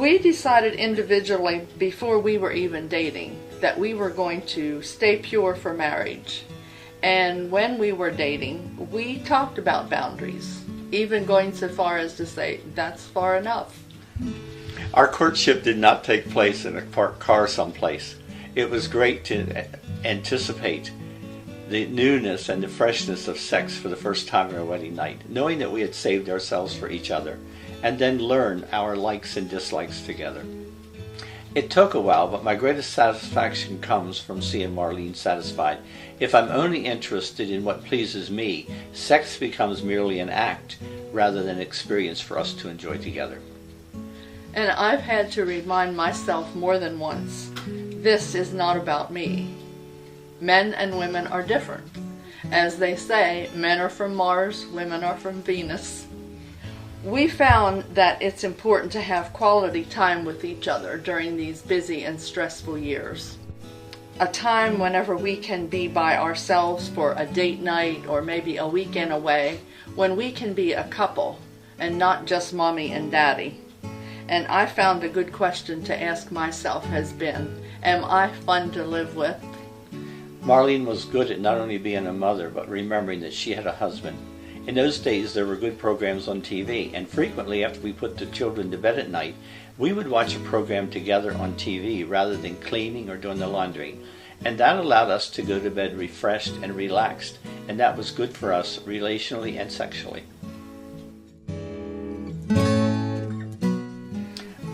We decided individually before we were even dating that we were going to stay pure for marriage. And when we were dating, we talked about boundaries, even going so far as to say, that's far enough. Our courtship did not take place in a parked car someplace. It was great to anticipate the newness and the freshness of sex for the first time on our wedding night, knowing that we had saved ourselves for each other, and then learn our likes and dislikes together. It took a while, but my greatest satisfaction comes from seeing Marlene satisfied. If I'm only interested in what pleases me, sex becomes merely an act rather than an experience for us to enjoy together. And I've had to remind myself more than once, this is not about me. Men and women are different. As they say, men are from Mars, women are from Venus. We found that it's important to have quality time with each other during these busy and stressful years. A time whenever we can be by ourselves for a date night or maybe a weekend away, when we can be a couple and not just mommy and daddy. And I found a good question to ask myself has been, am I fun to live with? Marlene was good at not only being a mother, but remembering that she had a husband. In those days, there were good programs on TV, and frequently after we put the children to bed at night, we would watch a program together on TV rather than cleaning or doing the laundry. And that allowed us to go to bed refreshed and relaxed, and that was good for us relationally and sexually.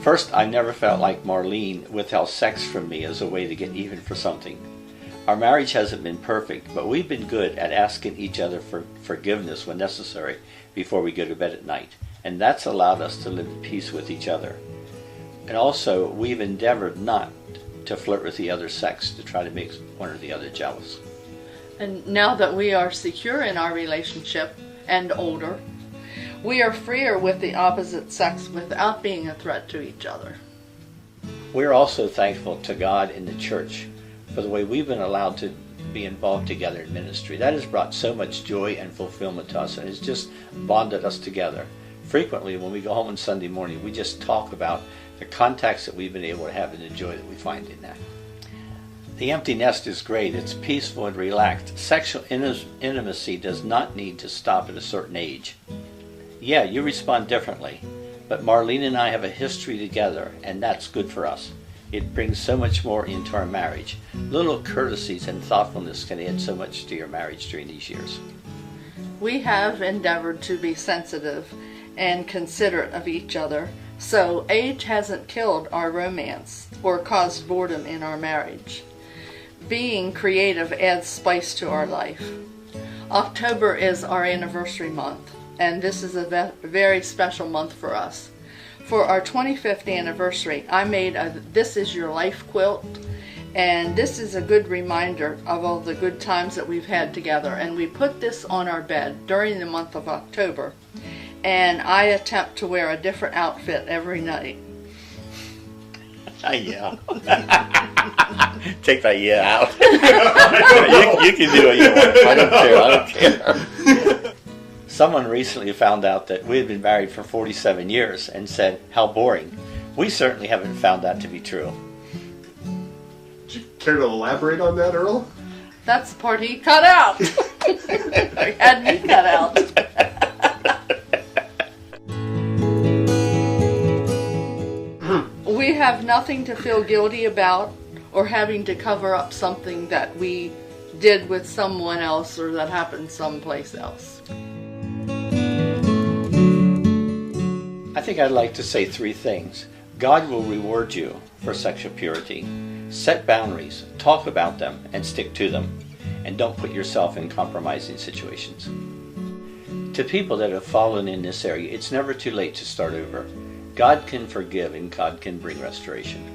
First, I never felt like Marlene withheld sex from me as a way to get even for something. Our marriage hasn't been perfect, but we've been good at asking each other for forgiveness when necessary before we go to bed at night, and that's allowed us to live in peace with each other. And also, we've endeavored not to flirt with the other sex to try to make one or the other jealous. And now that we are secure in our relationship and older, we are freer with the opposite sex without being a threat to each other. We're also thankful to God and the church for the way we've been allowed to be involved together in ministry. That has brought so much joy and fulfillment to us, and it's just bonded us together. Frequently, when we go home on Sunday morning, we just talk about the contacts that we've been able to have and the joy that we find in that. The empty nest is great. It's peaceful and relaxed. Sexual intimacy does not need to stop at a certain age. Yeah, you respond differently, but Marlene and I have a history together, and that's good for us. It brings so much more into our marriage. Little courtesies and thoughtfulness can add so much to your marriage during these years. We have endeavored to be sensitive and considerate of each other, so age hasn't killed our romance or caused boredom in our marriage. Being creative adds spice to our life. October is our anniversary month, and this is a very special month for us. For our 25th anniversary, I made a This Is Your Life quilt, and this is a good reminder of all the good times that we've had together. And we put this on our bed during the month of October, and I attempt to wear a different outfit every night. Yeah. Take that yeah out. you can do what you want. I don't care. Someone recently found out that we had been married for 47 years and said, how boring. We certainly haven't found that to be true. Do you care to elaborate on that, Earl? That's the part he cut out. He had me cut out. We have nothing to feel guilty about or having to cover up something that we did with someone else or that happened someplace else. I think I'd like to say three things. God will reward you for sexual purity. Set boundaries, talk about them, and stick to them. And don't put yourself in compromising situations. To people that have fallen in this area, it's never too late to start over. God can forgive and God can bring restoration.